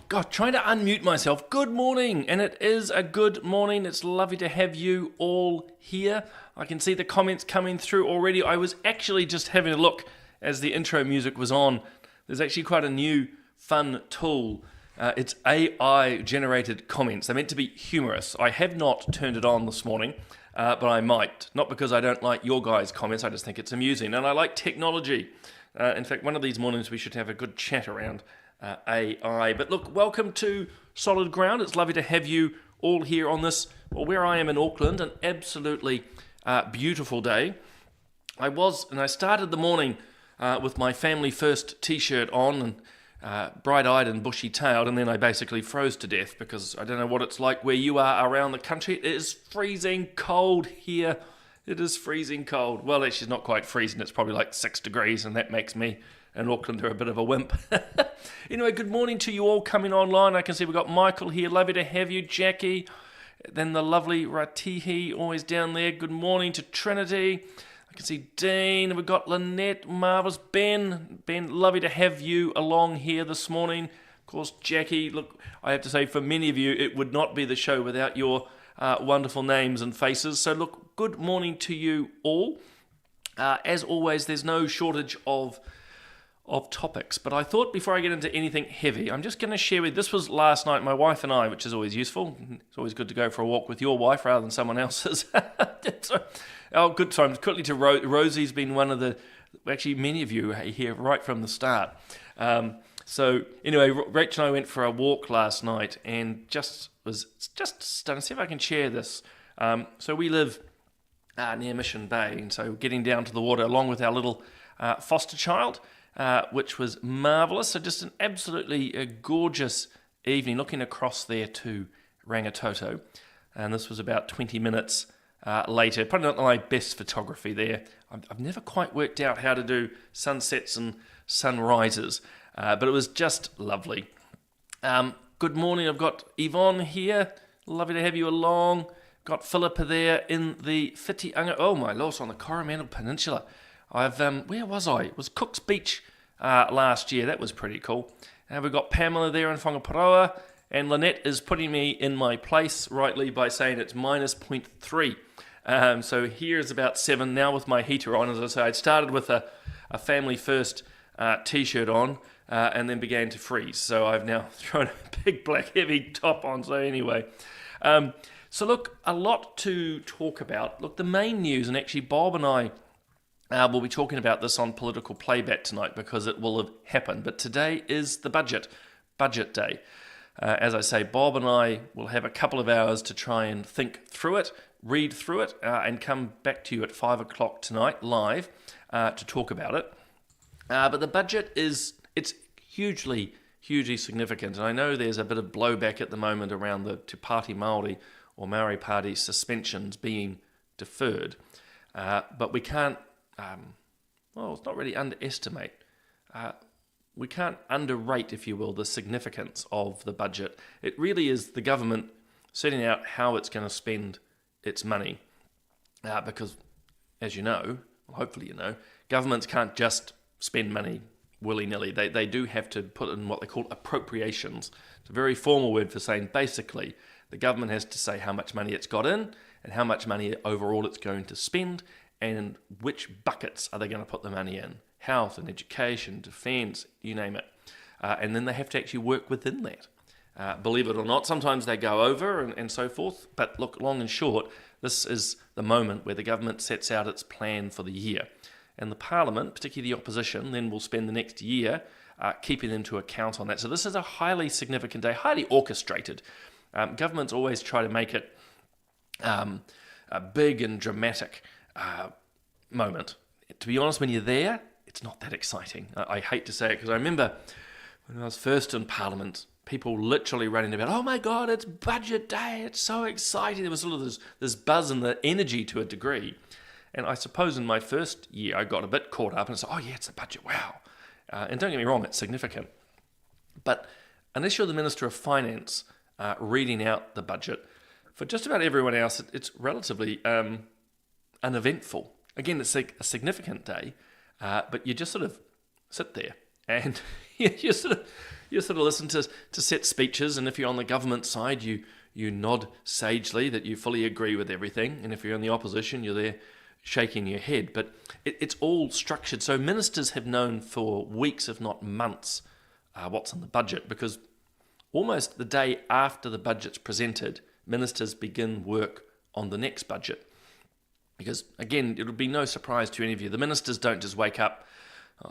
God, trying to unmute myself. Good morning, and it is a good morning. It's lovely to have you all here. I can see the comments coming through already. I was actually just having a look as the intro music was on. There's actually quite a new fun tool. It's AI-generated comments. They're meant to be humorous. I have not turned it on this morning, but I might. Not because I don't like your guys' comments, I just think it's amusing. And I like technology. In fact, one of these mornings we should have a good chat around AI. But look, welcome to Solid Ground. It's lovely to have you all here on this, well, where I am in Auckland, an absolutely beautiful day. I started the morning with my Family First t-shirt on and bright-eyed and bushy-tailed, and then I basically froze to death because I don't know what it's like where you are around the country. It is freezing cold here. It is freezing cold. Well, actually, it's not quite freezing. It's probably like 6 degrees, and that makes me and Auckland are a bit of a wimp. Anyway, good morning to you all coming online. I can see we've got Michael here. Lovely to have you. Jackie. Then the lovely Ratihi, always down there. Good morning to Trinity. I can see Dean. We've got Lynette. Marvellous. Ben, lovely to have you along here this morning. Of course, Jackie. Look, I have to say, for many of you, it would not be the show without your wonderful names and faces. So look, good morning to you all. As always, there's no shortage of topics, but I thought before I get into anything heavy, I'm just going to share with this was last night, my wife and I, which is always useful. It's always good to go for a walk with your wife rather than someone else's. Oh, good time. Quickly to Rosie's been one of the, actually many of you are here right from the start. So anyway, Rach and I went for a walk last night and was stunning. See if I can share this. So we live near Mission Bay, and so getting down to the water along with our little foster child, which was marvellous. So just an absolutely gorgeous evening, looking across there to Rangitoto. And this was about 20 minutes later. Probably not my best photography there. I've never quite worked out how to do sunsets and sunrises, but it was just lovely. Good morning. I've got Yvonne here. Lovely to have you along. Got Philippa there in the Whitianga. Oh my loss, on the Coromandel Peninsula. Where was I? It was Cook's Beach last year. That was pretty cool. And we've got Pamela there in Whangaparoa, and Lynette is putting me in my place rightly by saying it's minus 0.3. So here is about 7 now with my heater on. As I say, I started with a Family First t-shirt on and then began to freeze. So I've now thrown a big black heavy top on. So anyway, so look, a lot to talk about. Look, the main news, and actually Bob and I we'll be talking about this on Political Playback tonight because it will have happened. But today is the budget day. As I say, Bob and I will have a couple of hours to try and think through it, read through it, and come back to you at 5 o'clock tonight live to talk about it. But the budget it's hugely significant. And I know there's a bit of blowback at the moment around the Te Pāti Māori or Maori Party suspensions being deferred. But we can't, it's not really underestimate. We can't underrate, if you will, the significance of the budget. It really is the government setting out how it's going to spend its money. Because, as you know, hopefully you know, governments can't just spend money willy-nilly. They do have to put in what they call appropriations. It's a very formal word for saying basically the government has to say how much money it's got in and how much money overall it's going to spend and which buckets are they going to put the money in. Health and education, defence, you name it. And then they have to actually work within that. Believe it or not, sometimes they go over and so forth. But look, long and short, this is the moment where the government sets out its plan for the year. And the Parliament, particularly the opposition, then will spend the next year keeping into account on that. So this is a highly significant day, highly orchestrated. Governments always try to make it a big and dramatic moment. To be honest, when you're there, it's not that exciting. I hate to say it because I remember When I was first in Parliament, people literally running about, oh my God, it's budget day, it's so exciting. There was sort of this buzz and the energy to a degree. And I suppose in my first year, I got a bit caught up and said, oh yeah, it's the budget, wow. And don't get me wrong, it's significant. But unless you're the Minister of Finance reading out the budget, for just about everyone else, it's relatively uneventful. Again, it's a significant day, but you just sort of sit there and you sort of listen to set speeches, and if you're on the government side, you nod sagely that you fully agree with everything, and if you're in the opposition, you're there shaking your head. But it's all structured. So ministers have known for weeks, if not months, what's in the budget, because almost the day after the budget's presented, ministers begin work on the next budget. Because, again, it'll be no surprise to any of you, the ministers don't just wake up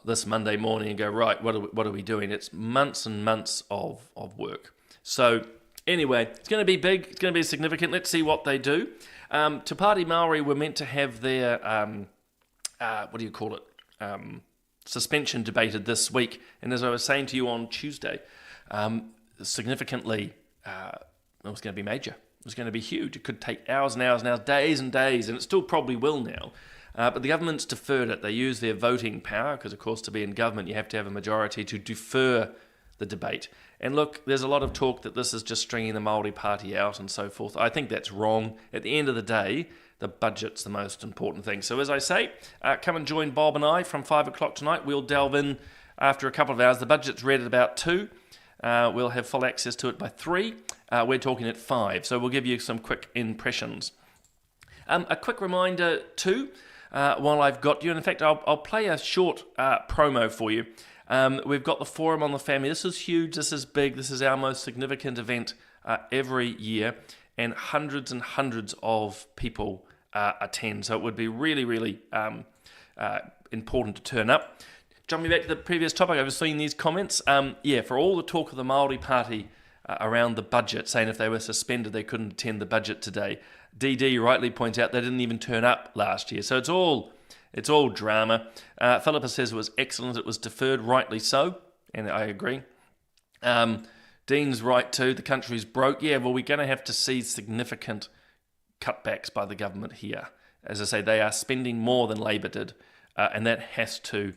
this Monday morning and go, right, what are we doing? It's months and months of work. So, anyway, it's going to be big, it's going to be significant. Let's see what they do. Te Pāti Māori were meant to have their, suspension debated this week. And as I was saying to you on Tuesday, significantly, it was going to be major. It was going to be huge. It could take hours and hours and hours, days and days, and it still probably will now. But the government's deferred it. They use their voting power, because of course to be in government you have to have a majority to defer the debate. And look, there's a lot of talk that this is just stringing the Māori Party out and so forth. I think that's wrong. At the end of the day, the budget's the most important thing. So as I say, come and join Bob and I from 5 o'clock tonight. We'll delve in after a couple of hours. The budget's read at about 2. We'll have full access to it by 3. We're talking at 5, so we'll give you some quick impressions. A quick reminder too, while I've got you, and in fact I'll play a short promo for you. We've got the Forum on the Family. This is huge, this is big, this is our most significant event every year, and hundreds and hundreds of people attend, so it would be really, really important to turn up. Jumping back to the previous topic, I've seen these comments. For all the talk of the Māori Party around the budget, saying if they were suspended, they couldn't attend the budget today. DD rightly points out they didn't even turn up last year. So it's all drama. Philippa says it was excellent. It was deferred, rightly so, and I agree. Dean's right too. The country's broke. Yeah, well, we're going to have to see significant cutbacks by the government here. As I say, they are spending more than Labour did, and that has to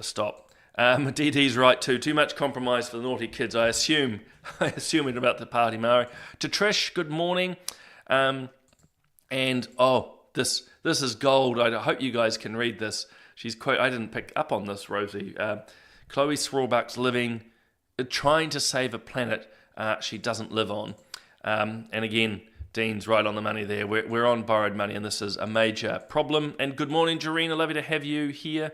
stop. DD's right too. Too much compromise for the naughty kids. I assume it about the Pāti Māori. To Trish, good morning. This is gold. I hope you guys can read this. She's quote. I didn't pick up on this, Rosie. Chloe Srawbuck's trying to save a planet she doesn't live on. And again, Dean's right on the money there. We're on borrowed money, and this is a major problem. And good morning, Jarena. Lovely to have you here.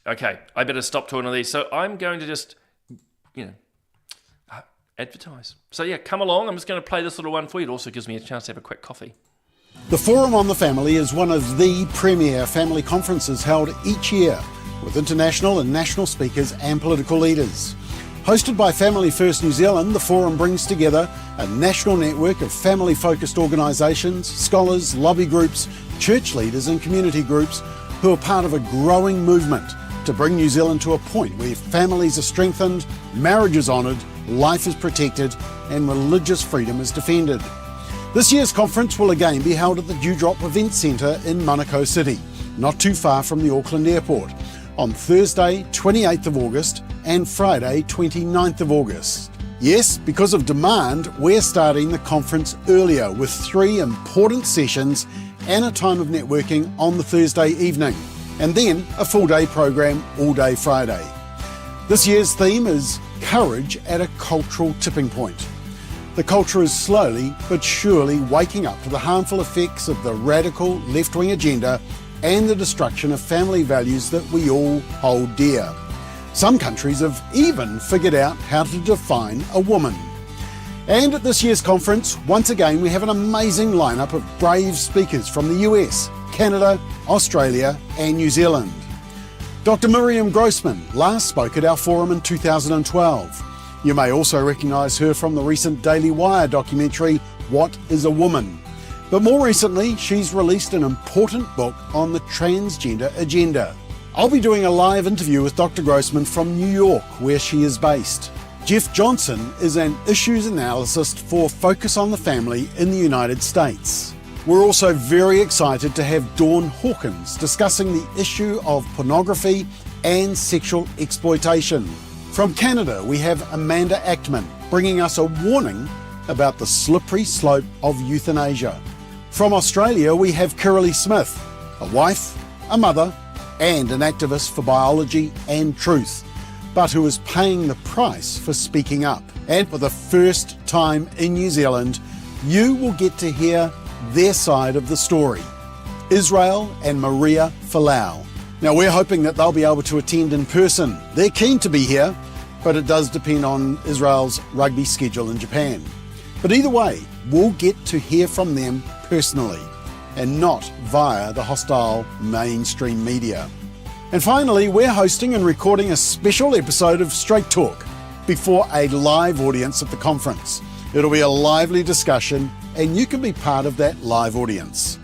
Okay, I better stop talking to these. So I'm going to just, advertise. So yeah, come along. I'm just going to play this little one for you. It also gives me a chance to have a quick coffee. The Forum on the Family is one of the premier family conferences held each year with international and national speakers and political leaders. Hosted by Family First New Zealand, the Forum brings together a national network of family-focused organisations, scholars, lobby groups, church leaders and community groups who are part of a growing movement to bring New Zealand to a point where families are strengthened, marriage is honoured, life is protected and religious freedom is defended. This year's conference will again be held at the Dewdrop Event Centre in Manukau City, not too far from the Auckland Airport, on Thursday 28th of August and Friday 29th of August. Yes, because of demand, we're starting the conference earlier with 3 important sessions and a time of networking on the Thursday evening, and then a full-day program all day Friday. This year's theme is Courage at a Cultural Tipping Point. The culture is slowly but surely waking up to the harmful effects of the radical left-wing agenda and the destruction of family values that we all hold dear. Some countries have even figured out how to define a woman. And at this year's conference, once again, we have an amazing lineup of brave speakers from the US, Canada, Australia and New Zealand. Dr. Miriam Grossman last spoke at our forum in 2012. You may also recognise her from the recent Daily Wire documentary, What is a Woman? But more recently, she's released an important book on the transgender agenda. I'll be doing a live interview with Dr. Grossman from New York, where she is based. Jeff Johnson is an issues analyst for Focus on the Family in the United States. We're also very excited to have Dawn Hawkins discussing the issue of pornography and sexual exploitation. From Canada, we have Amanda Ackman bringing us a warning about the slippery slope of euthanasia. From Australia, we have Kirralie Smith, a wife, a mother, and an activist for biology and truth, but who is paying the price for speaking up. And for the first time in New Zealand, you will get to hear their side of the story. Israel and Maria Folau. Now, we're hoping that they'll be able to attend in person. They're keen to be here, but it does depend on Israel's rugby schedule in Japan. But either way, we'll get to hear from them personally and not via the hostile mainstream media. And finally, we're hosting and recording a special episode of Straight Talk before a live audience at the conference. It'll be a lively discussion, and you can be part of that live audience.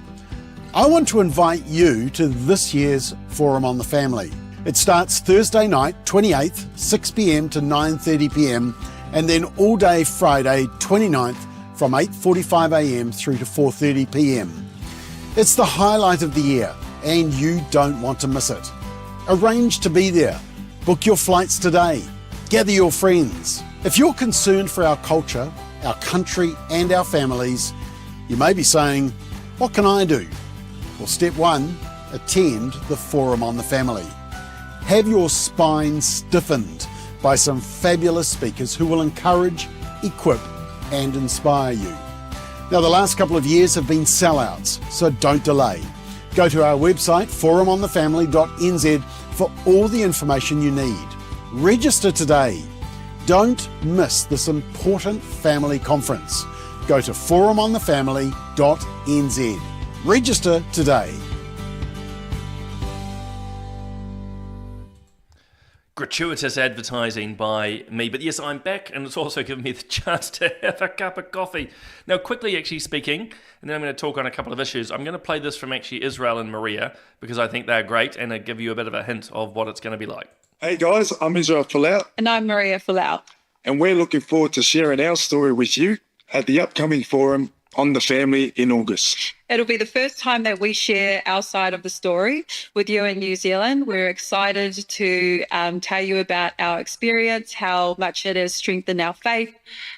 I want to invite you to this year's Forum on the Family. It starts Thursday night, 28th, 6 p.m. to 9:30 p.m, and then all day Friday, 29th, from 8:45 a.m. through to 4:30 p.m. It's the highlight of the year, and you don't want to miss it. Arrange to be there. Book your flights today. Gather your friends. If you're concerned for our culture, our country, and our families, you may be saying, what can I do? Well, step one, attend the Forum on the Family. Have your spine stiffened by some fabulous speakers who will encourage, equip, and inspire you. Now, the last couple of years have been sellouts, so don't delay. Go to our website, forumonthefamily.nz, for all the information you need. Register today. Don't miss this important family conference. Go to forumonthefamily.nz. Register today. Gratuitous advertising by me, but yes, I'm back, and it's also given me the chance to have a cup of coffee. Now, quickly actually speaking, and then I'm going to talk on a couple of issues. I'm going to play this from actually Israel and Maria, because I think they're great, and I give you a bit of a hint of what it's going to be like. Hey guys, I'm Israel Folau, And I'm Maria Folau. and we're looking forward to sharing our story with you at the upcoming Forum on the Family in August. It'll be the first time that we share our side of the story with you in New Zealand. We're excited to tell you about our experience, how much it has strengthened our faith,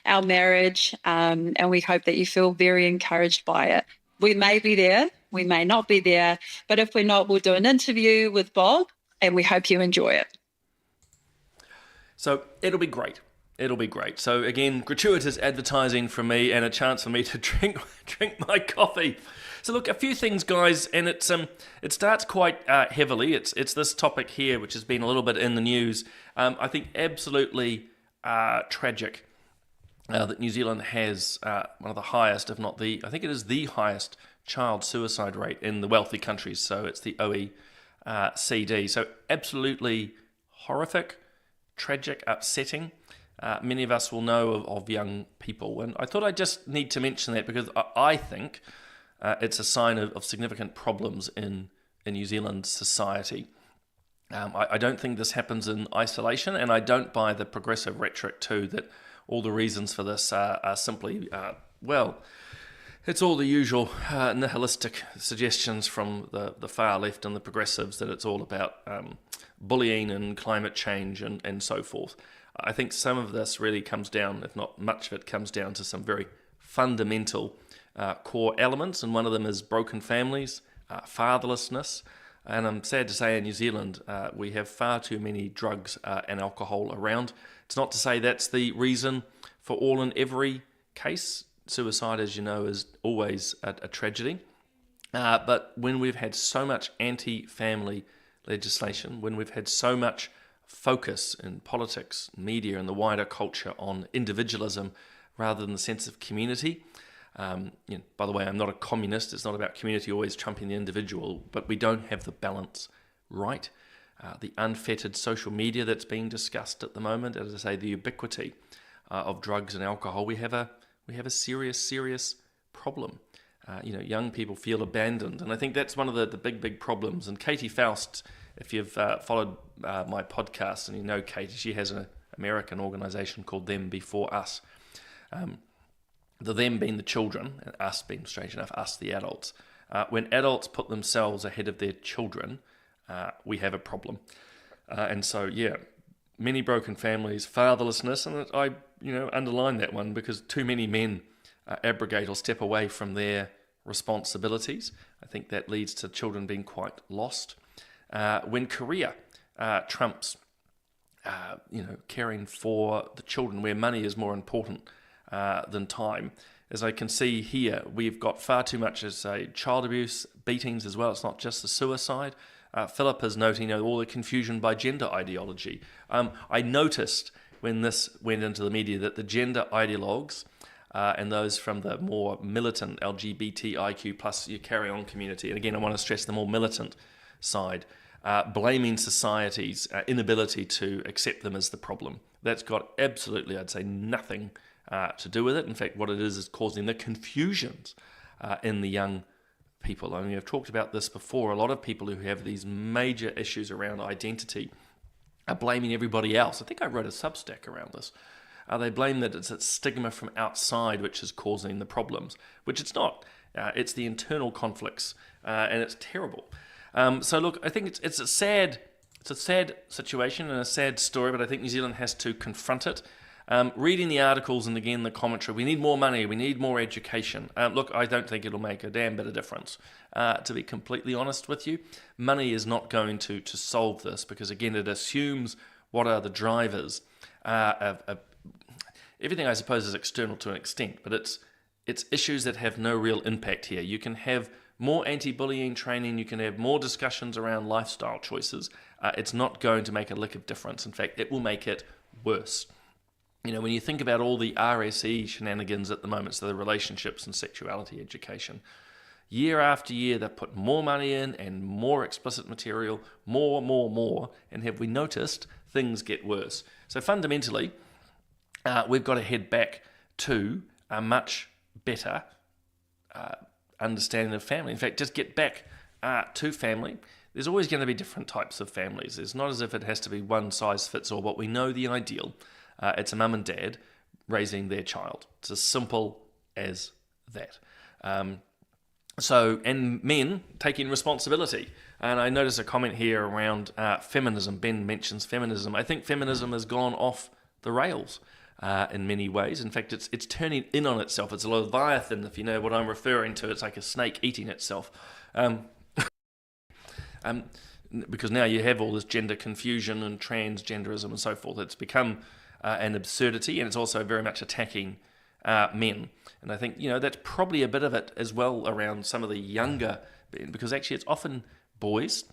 our marriage, and we hope that you feel very encouraged by it. We may be there, we may not be there, but if we're not, we'll do an interview with Bob, and we hope you enjoy it. So it'll be great. It'll be great. So again, gratuitous advertising from me and a chance for me to drink my coffee. So look, a few things, guys, and it starts quite heavily. It's this topic here, which has been a little bit in the news. I think absolutely tragic that New Zealand has one of the highest, if not I think it is the highest child suicide rate in the wealthy countries. So it's the OECD. So absolutely horrific, tragic, upsetting. Many of us will know of young people, and I thought I just need to mention that because I think it's a sign of significant problems in New Zealand society. I don't think this happens in isolation, and I don't buy the progressive rhetoric too that all the reasons for this are simply, it's all the usual nihilistic suggestions from the far left and the progressives that it's all about bullying and climate change and so forth. I think some of this really comes down, if not much of it, comes down to some very fundamental core elements, and one of them is broken families, fatherlessness, and I'm sad to say in New Zealand we have far too many drugs and alcohol around. It's not to say that's the reason for all and every case. Suicide, as you know, is always a tragedy, but when we've had so much anti-family legislation, when we've had so much focus in politics, media, and the wider culture on individualism rather than the sense of community. By the way, I'm not a communist. It's not about community always trumping the individual, but we don't have the balance right. The unfettered social media that's being discussed at the moment, as I say, the ubiquity of drugs and alcohol, we have a serious problem. young people feel abandoned. And I think that's one of the big problems. And Katie Faust, if you've followed my podcast and you know Katie, she has an American organization called Them Before Us. The them being the children, and us being, strange enough, us the adults. When adults put themselves ahead of their children, we have a problem. And so, many broken families, fatherlessness, and I, underline that one because too many men abrogate or step away from their responsibilities. I think that leads to children being quite lost. When career trumps, caring for the children, where money is more important than time. As I can see here, we've got far too much as child abuse, beatings as well. It's not just the suicide. Philip is noting all the confusion by gender ideology. I noticed when this went into the media that the gender ideologues and those from the more militant LGBTIQ plus your carry-on community, and again I want to stress the more militant side, blaming society's inability to accept them as the problem. That's got absolutely, I'd say, nothing to do with it. In fact, what it is causing the confusions in the young people. I mean, I've talked about this before. A lot of people who have these major issues around identity are blaming everybody else. I think I wrote a Substack around this. They blame that it's a stigma from outside which is causing the problems, which it's not. It's the internal conflicts, and it's terrible. So look, I think it's a sad situation and a sad story, but I think New Zealand has to confront it. Reading the articles and again the commentary, we need more money, we need more education. Look, I don't think it'll make a damn bit of difference. To be completely honest with you, money is not going to solve this because again it assumes what are the drivers. Everything I suppose is external to an extent, but it's issues that have no real impact here. You can have more anti-bullying training, you can have more discussions around lifestyle choices. It's not going to make a lick of difference. In fact, it will make it worse. When you think about all the RSE shenanigans at the moment, so the relationships and sexuality education, year after year they put more money in and more explicit material, more, and have we noticed things get worse? So fundamentally, we've got to head back to a much better understanding of family. In fact, just get back to family. There's always going to be different types of families. It's not as if it has to be one size fits all, but we know the ideal. It's a mum and dad raising their child. It's as simple as that. And men taking responsibility. And I notice a comment here around feminism. Ben mentions feminism. I think feminism has gone off the rails in many ways. In fact, it's turning in on itself. It's a leviathan, if you know what I'm referring to. It's like a snake eating itself. Because now you have all this gender confusion and transgenderism and so forth. It's become an absurdity, and it's also very much attacking men. And I think, that's probably a bit of it as well around some of the younger men, because actually it's often boys,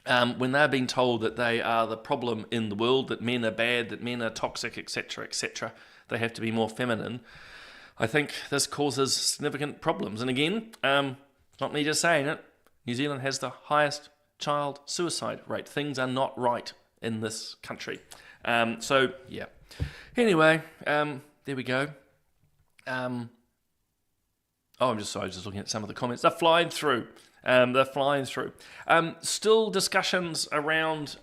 when they're being told that they are the problem in the world, that men are bad, that men are toxic, etc., they have to be more feminine. I think this causes significant problems. And again, it's not me just saying it, New Zealand has the highest child suicide rate. Things are not right in this country. Anyway, there we go. I'm just looking at some of the comments. They're flying through. Still discussions around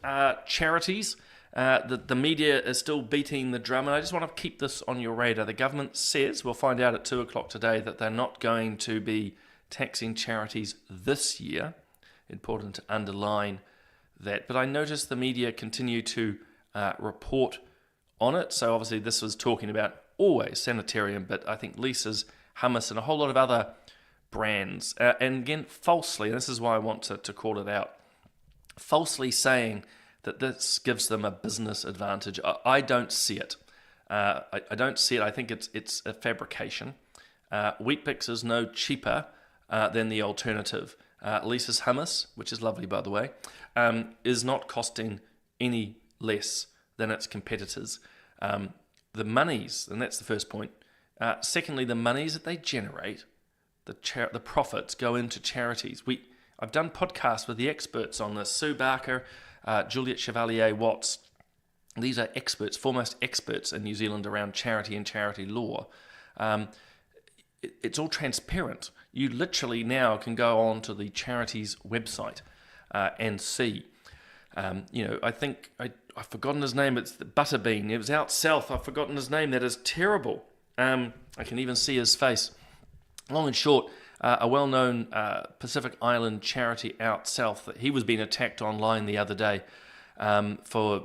charities. The media is still beating the drum, and I just want to keep this on your radar. The government says, we'll find out at 2 o'clock today, that they're not going to be taxing charities this year. Important to underline that. But I noticed the media continue to report on it. So obviously this was talking about always Sanitarium, but I think Lisa's Hummus and a whole lot of other brands. And again, falsely, and this is why I want to call it out, falsely saying that this gives them a business advantage. I don't see it. I don't see it. I think it's a fabrication. Weet-Bix is no cheaper than the alternative. Lisa's Hummus, which is lovely by the way, is not costing any less than its competitors. The monies, and that's the first point. Secondly, the monies that they generate, the profits go into charities. I've done podcasts with the experts on this. Sue Barker, Juliet Chevalier-Watts. These are experts, foremost experts in New Zealand around charity and charity law. it's all transparent. You literally now can go on to the Charities website and see. I think I've forgotten his name. It's the Butterbean. It was out south. I've forgotten his name. That is terrible. I can even see his face. Long and short, a well-known Pacific Island charity out south. He was being attacked online the other day for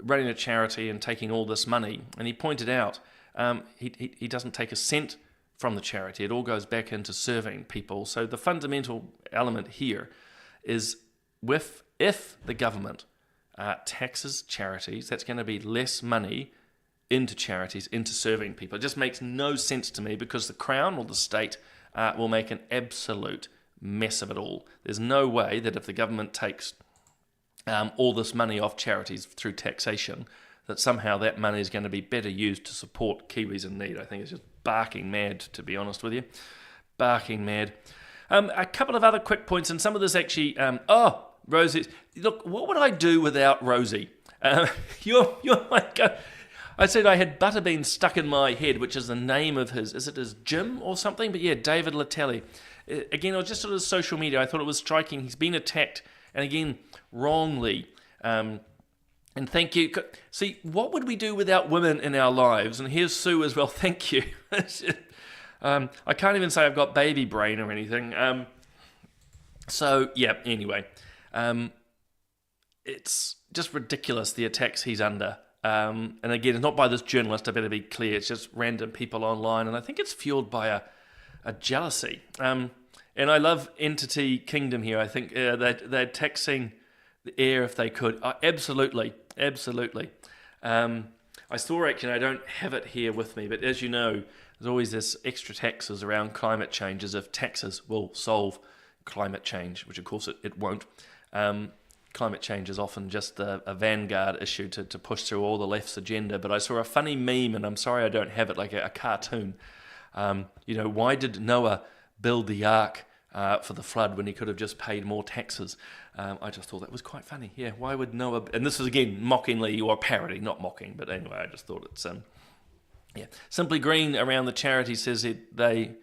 running a charity and taking all this money. And he pointed out he doesn't take a cent from the charity. It all goes back into serving people. So the fundamental element here is if the government taxes charities, that's going to be less money into charities, into serving people. It just makes no sense to me because the Crown or the state will make an absolute mess of it all. There's no way that if the government takes all this money off charities through taxation, that somehow that money is going to be better used to support Kiwis in need. I think it's just barking mad, to be honest with you. Barking mad. A couple of other quick points, and some of this actually... Rosie, look, what would I do without Rosie? You're my go. I said I had Butterbean stuck in my head, which is the name of his gym or something? But yeah, David Latelli. Again, it was just sort of social media. I thought it was striking. He's been attacked, and again, wrongly. And thank you. See, what would we do without women in our lives? And here's Sue as well. Thank you. I can't even say I've got baby brain or anything. So, yeah, anyway. It's just ridiculous, the attacks he's under. And again, it's not by this journalist, I better be clear. It's just random people online. And I think it's fueled by a jealousy. And I love Entity Kingdom here. I think they're taxing the air if they could. Absolutely. I saw, actually, I don't have it here with me, but as you know, there's always this extra taxes around climate change, as if taxes will solve climate change, which of course it won't. Climate change is often just a vanguard issue to push through all the left's agenda. But I saw a funny meme, and I'm sorry I don't have it, like a cartoon. Why did Noah build the ark for the flood when he could have just paid more taxes? I just thought that was quite funny. Yeah, why would Noah... And this is, again, mockingly, or parody, not mocking, but anyway, I just thought it's... Simply Green around the charity says they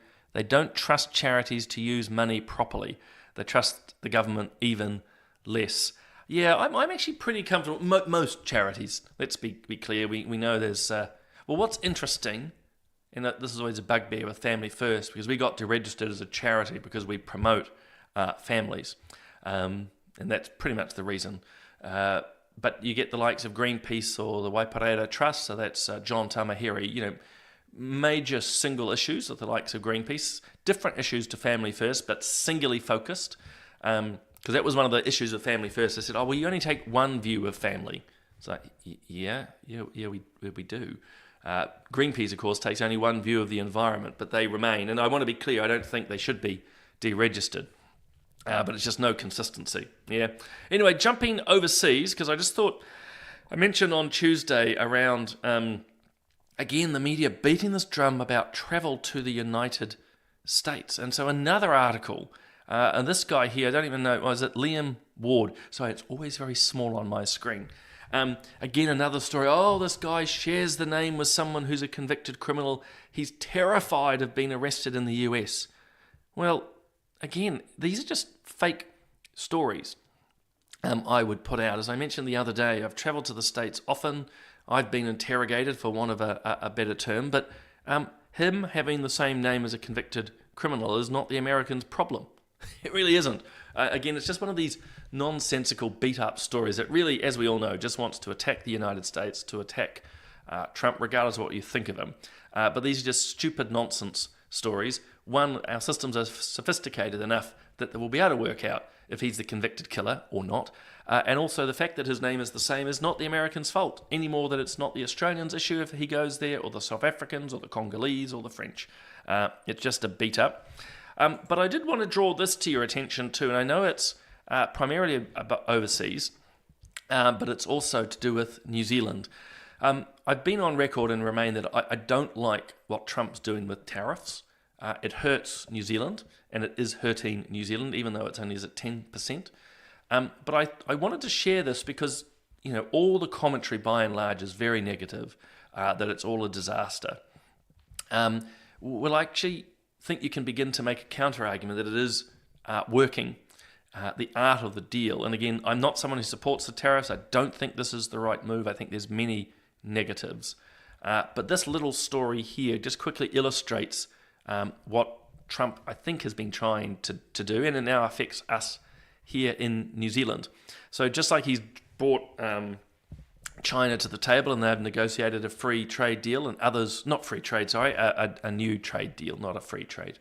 don't trust charities to use money properly. They trust the government even less. Yeah, I'm actually pretty comfortable. Most charities, let's be clear, we know there's... what's interesting, and this is always a bugbear with Family First, because we got registered as a charity because we promote families. And that's pretty much the reason. But you get the likes of Greenpeace or the Waiparere Trust, so that's John Tamahiri, major single issues with the likes of Greenpeace, different issues to Family First, but singularly focused. Because that was one of the issues of Family First. They said, you only take one view of family. It's like, yeah, we do. Greenpeace, of course, takes only one view of the environment, but they remain. And I want to be clear, I don't think they should be deregistered. But it's just no consistency. Yeah. Anyway, jumping overseas, because I just thought, I mentioned on Tuesday around, again, the media beating this drum about travel to the United States. And so another article, and this guy here, I don't even know, was it Liam Ward? Sorry, it's always very small on my screen. Again, another story. This guy shares the name with someone who's a convicted criminal. He's terrified of being arrested in the US. Well, again, these are just fake stories. I would put out, as I mentioned the other day, I've travelled to the States often. I've been interrogated, for want of a better term, but him having the same name as a convicted criminal is not the American's problem. It really isn't. Again, it's just one of these nonsensical beat-up stories that really, as we all know, just wants to attack the United States, to attack Trump, regardless of what you think of him. But these are just stupid nonsense stories. One, our systems are sophisticated enough that they will be able to work out if he's the convicted killer or not. And also the fact that his name is the same is not the Americans' fault, any more than it's not the Australians' issue if he goes there, or the South Africans, or the Congolese, or the French. It's just a beat-up. But I did want to draw this to your attention too, and I know it's primarily about overseas, but it's also to do with New Zealand. I've been on record and remain that I don't like what Trump's doing with tariffs. It hurts New Zealand, and it is hurting New Zealand, even though it's only at 10%. But I wanted to share this because, all the commentary by and large is very negative, that it's all a disaster. Well, actually, think you can begin to make a counter-argument that it is working, the art of the deal. And again, I'm not someone who supports the tariffs. I don't think this is the right move. I think there's many negatives. But this little story here just quickly illustrates what Trump, I think, has been trying to do, and it now affects us here in New Zealand. So just like he's brought China to the table and they've negotiated a free trade deal, and others, not free trade, sorry, a new trade deal, not a free trade.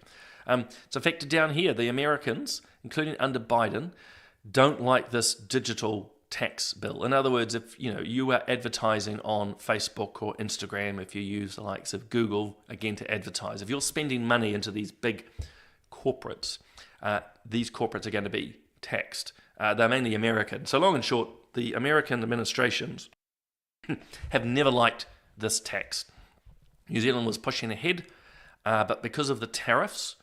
It's affected down here. The Americans, including under Biden, don't like this digital tax bill. In other words, if you are advertising on Facebook or Instagram, if you use the likes of Google again to advertise, if you're spending money into these big corporates, these corporates are going to be taxed. They're mainly American. So long and short, the American administrations have never liked this tax. New Zealand was pushing ahead, but because of the tariffs,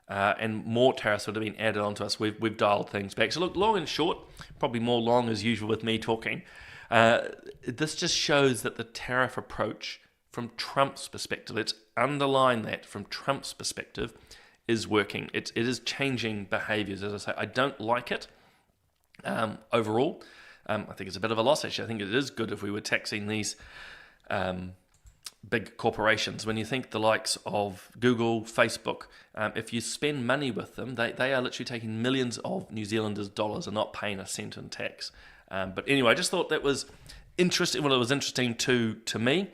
and more tariffs would have been added onto us, we've dialed things back. So look, long and short, probably more long as usual with me talking, this just shows that the tariff approach from Trump's perspective, let's underline that, from Trump's perspective, is working. It is changing behaviours. As I say, I don't like it overall. I think it's a bit of a loss, actually. I think it is good if we were taxing these big corporations. When you think the likes of Google, Facebook, if you spend money with them, they are literally taking millions of New Zealanders' dollars and not paying a cent in tax. But anyway, I just thought that was interesting. Well, it was interesting to me.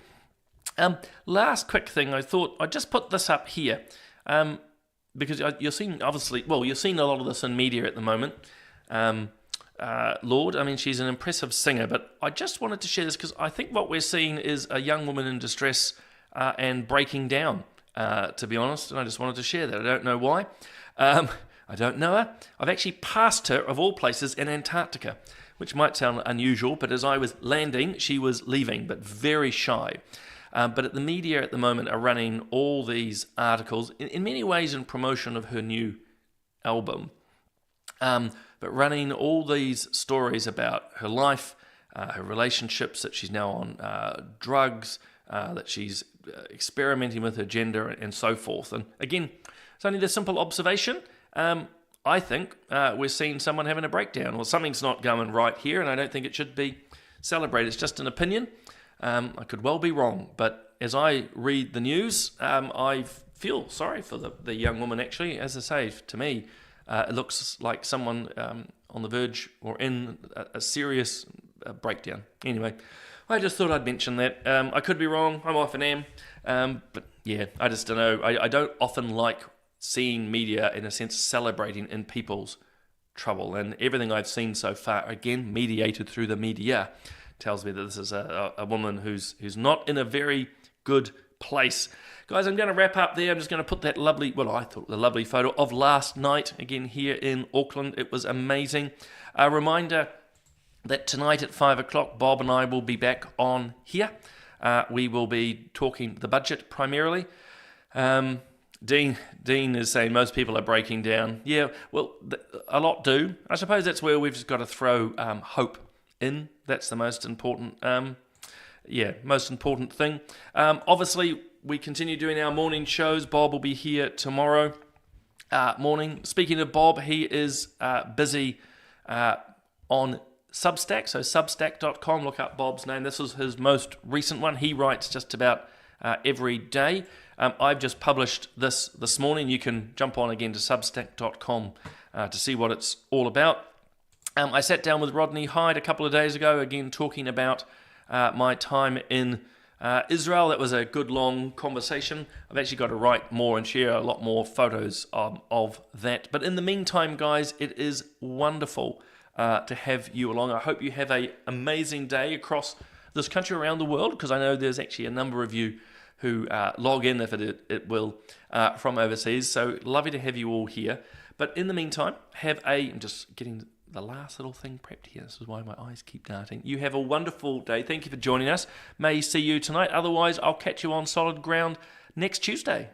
Last quick thing, I thought I'd just put this up here. Because you're seeing, obviously, you're seeing a lot of this in media at the moment. Lorde, I mean, she's an impressive singer, but I just wanted to share this because I think what we're seeing is a young woman in distress and breaking down, to be honest, and I just wanted to share that. I don't know why. I don't know her. I've actually passed her, of all places, in Antarctica, which might sound unusual, but as I was landing, she was leaving, but very shy. But the media at the moment are running all these articles, in many ways in promotion of her new album, but running all these stories about her life, her relationships, that she's now on drugs, that she's experimenting with her gender and so forth. And again, it's only the simple observation. I think we're seeing someone having a breakdown. Well, something's not going right here, and I don't think it should be celebrated. It's just an opinion. I could well be wrong, but as I read the news, I feel sorry for the young woman, actually. As I say, to me, it looks like someone on the verge or in a serious breakdown. Anyway, I just thought I'd mention that. I could be wrong. I often am. But yeah, I just don't know. I don't often like seeing media, in a sense, celebrating in people's trouble. And everything I've seen so far, again, mediated through the media, tells me that this is a woman who's not in a very good place. Guys, I'm going to wrap up there. I'm just going to put that lovely, I thought the lovely photo of last night, again here in Auckland. It was amazing. A reminder that tonight at 5 o'clock, Bob and I will be back on here. We will be talking the budget primarily. Dean is saying most people are breaking down. Yeah, well, a lot do. I suppose that's where we've just got to throw hope in. That's the most important, most important thing. Obviously, we continue doing our morning shows. Bob will be here tomorrow morning. Speaking of Bob, he is busy on Substack, so substack.com. Look up Bob's name. This was his most recent one. He writes just about every day. I've just published this morning. You can jump on again to substack.com to see what it's all about. I sat down with Rodney Hyde a couple of days ago, again talking about my time in Israel. That was a good long conversation. I've actually got to write more and share a lot more photos of that. But in the meantime, guys, it is wonderful to have you along. I hope you have an amazing day across this country, around the world, because I know there's actually a number of you who log in, if it will, from overseas. So lovely to have you all here. But in the meantime, I'm just getting the last little thing prepped here. This is why my eyes keep darting. You have a wonderful day. Thank you for joining us. May see you tonight. Otherwise, I'll catch you on solid ground next Tuesday.